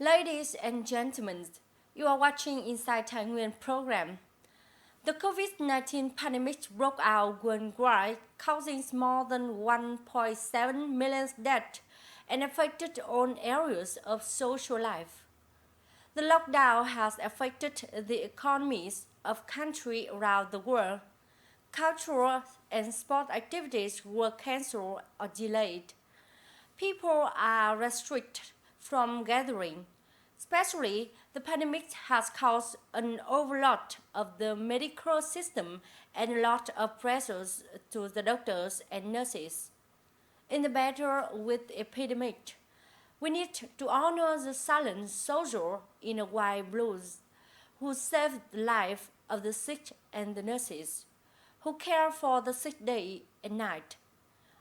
Ladies and gentlemen, you are watching Inside Thái Nguyên program. The COVID-19 pandemic broke out worldwide, causing more than 1.7 million deaths and affected all areas of social life. The lockdown has affected the economies of countries around the world. Cultural and sport activities were cancelled or delayed. People are restricted from gathering. Especially, the pandemic has caused an overload of the medical system and a lot of pressures to the doctors and nurses. In the battle with the epidemic, we need to honor the silent soldier in a white blouse who saved the life of the sick and the nurses, who care for the sick day and night.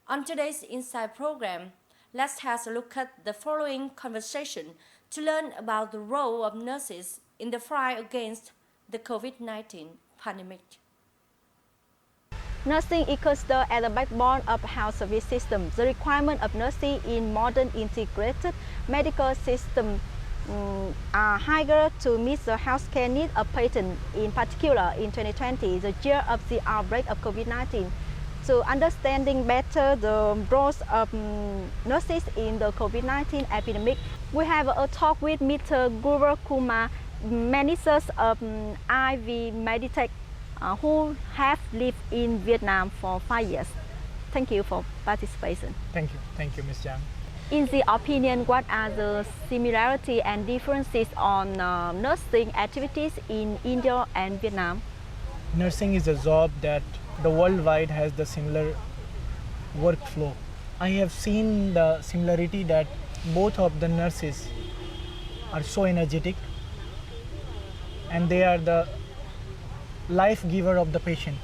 On today's Inside program, let's have a look at the following conversation to learn about the role of nurses in the fight against the COVID-19 pandemic. Nursing is considered as the backbone of the health service system. The requirements of nursing in modern integrated medical system are higher to meet the healthcare needs of patients, in particular in 2020, the year of the outbreak of COVID-19. To understanding better the roles of nurses in the COVID-19 epidemic, we have a talk with Mr. Guru Kumar, manager of IV Meditech, who have lived in Vietnam for 5 years. Thank you for participation. Thank you, Ms. Jiang. In the opinion, what are the similarities and differences on nursing activities in India and Vietnam? Nursing is a job that the worldwide has the similar workflow. I have seen the similarity that both of the nurses are so energetic and they are the life giver of the patient.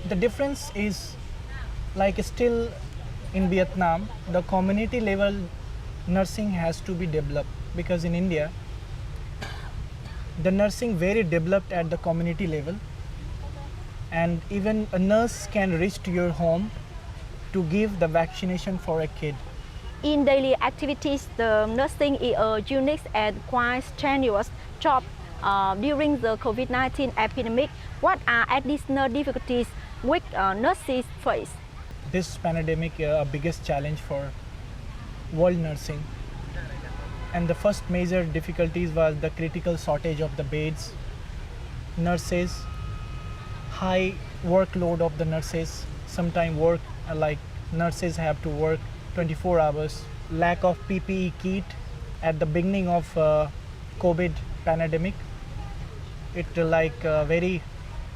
The difference is like still in Vietnam, the community level nursing has to be developed because in India, the nursing very developed at the community level and even a nurse can reach to your home to give the vaccination for a kid. In daily activities, the nursing is a unique and quite strenuous job. During the COVID-19 epidemic, what are additional difficulties which nurses face? This pandemic is a biggest challenge for world nursing. And the first major difficulties was the critical shortage of the beds, nurses, high workload of the nurses, sometimes work like nurses have to work 24 hours, lack of PPE kit at the beginning of COVID pandemic. It very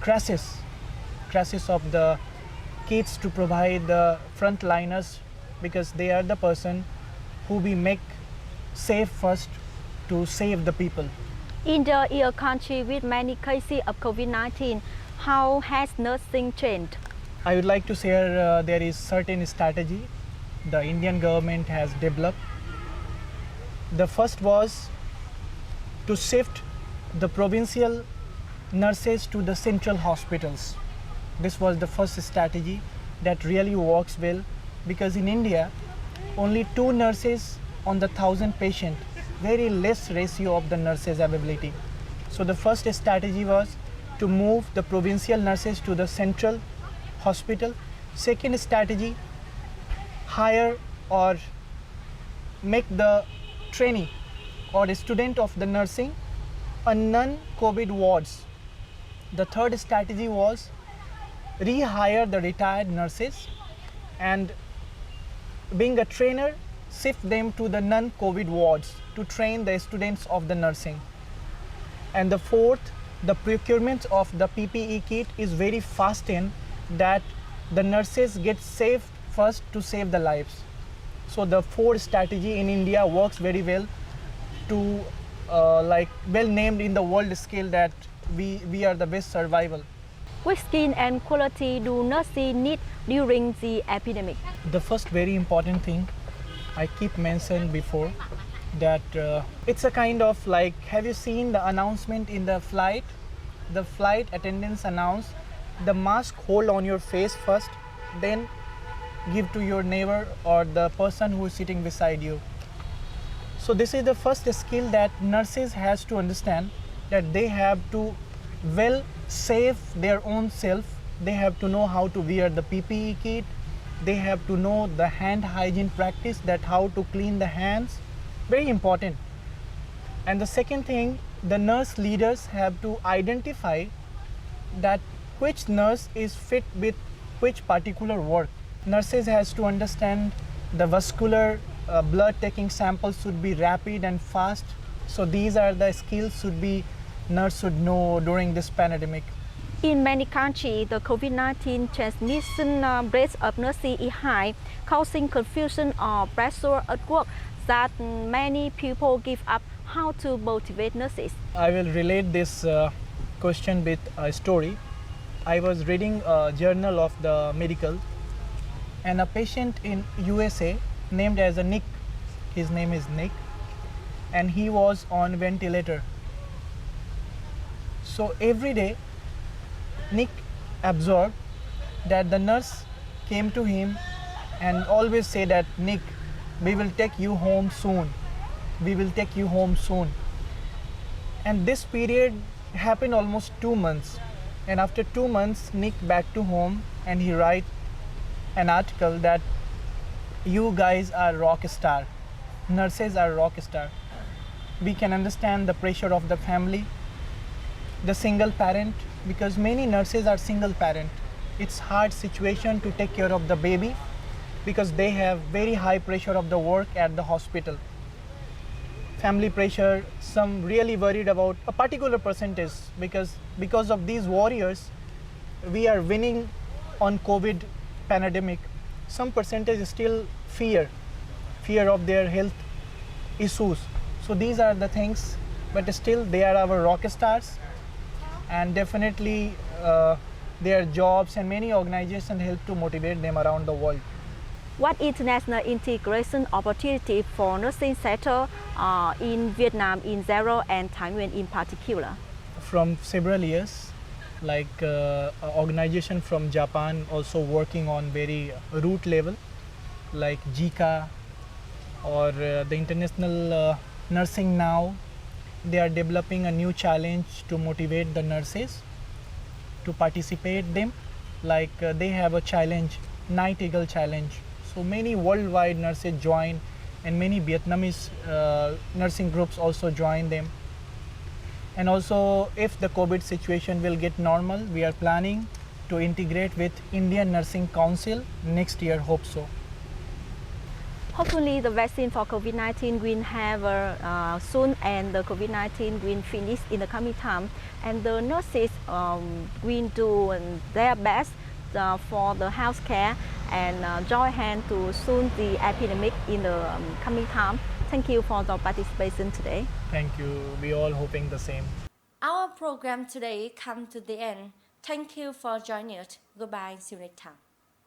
crisis of the kits to provide the frontliners because they are the person who we make safe first to save the people. India is a country with many cases of COVID-19. How has nursing changed? I would like to share there is certain strategy the Indian government has developed. The first was to shift the provincial nurses to the central hospitals. This was the first strategy that really works well because in India, only 2 nurses on the 1,000 patients, very less ratio of the nurses availability. So the first strategy was to move the provincial nurses to the central hospital. Second strategy, hire or make the trainee or the student of the nursing a non-COVID wards. The third strategy was rehire the retired nurses and being a trainer, shift them to the non-COVID wards to train the students of the nursing. And the fourth, the procurement of the PPE kit is very fast in that the nurses get saved first to save the lives. So the fourth strategy in India works very well to well named in the world scale that we are the best survival. Which skill and quality do nurses need during the epidemic? The first very important thing I keep mentioning before that it's a kind of have you seen the announcement in the flight? The flight attendants announce the mask hold on your face first, then give to your neighbor or the person who is sitting beside you. So this is the first skill that nurses has to understand, that they have to well save their own self. They have to know how to wear the PPE kit. They have to know the hand hygiene practice, that how to clean the hands. Very important. And the second thing, the nurse leaders have to identify that which nurse is fit with which particular work. Nurses has to understand the vascular blood taking samples should be rapid and fast. So these are the skills nurse should know during this pandemic. In many countries, the COVID-19 transmission rate of nursing is high, causing confusion or pressure at work that many people give up. How to motivate nurses? I will relate this question with a story. I was reading a journal of the medical, and a patient in USA named as a Nick, his name is Nick, and he was on ventilator. So every day Nick observed that the nurse came to him and always say that, Nick, we will take you home soon. We will take you home soon. And this period happened almost 2 months. And after 2 months, Nick back to home and he write an article that you guys are rock star. Nurses are rock star. We can understand the pressure of the family, the single parent, because many nurses are single parent. It's hard situation to take care of the baby because they have very high pressure of the work at the hospital. Family pressure, some really worried about a particular percentage, because of these warriors, we are winning on COVID pandemic. Some percentage is still fear of their health issues. So these are the things, but still they are our rock stars, and definitely their jobs and many organizations help to motivate them around the world. What international integration opportunity for nursing sector in Vietnam in general and Taiwan in particular? From several years, like organization from Japan also working on very root level, like JICA or the International Nursing Now. They are developing a new challenge to motivate the nurses to participate them. Like they have a challenge, Night Eagle Challenge. So many worldwide nurses join, and many Vietnamese nursing groups also join them. And also, if the COVID situation will get normal, we are planning to integrate with Indian Nursing Council next year, hope so. Hopefully the vaccine for COVID-19 will have soon, and the COVID-19 will finish in the coming time, and the nurses will do their best for the healthcare and join hand to soon the epidemic in the coming time. Thank you for the participation today. Thank you. We all hoping the same. Our program today come to the end. Thank you for joining us. Goodbye. See you next time.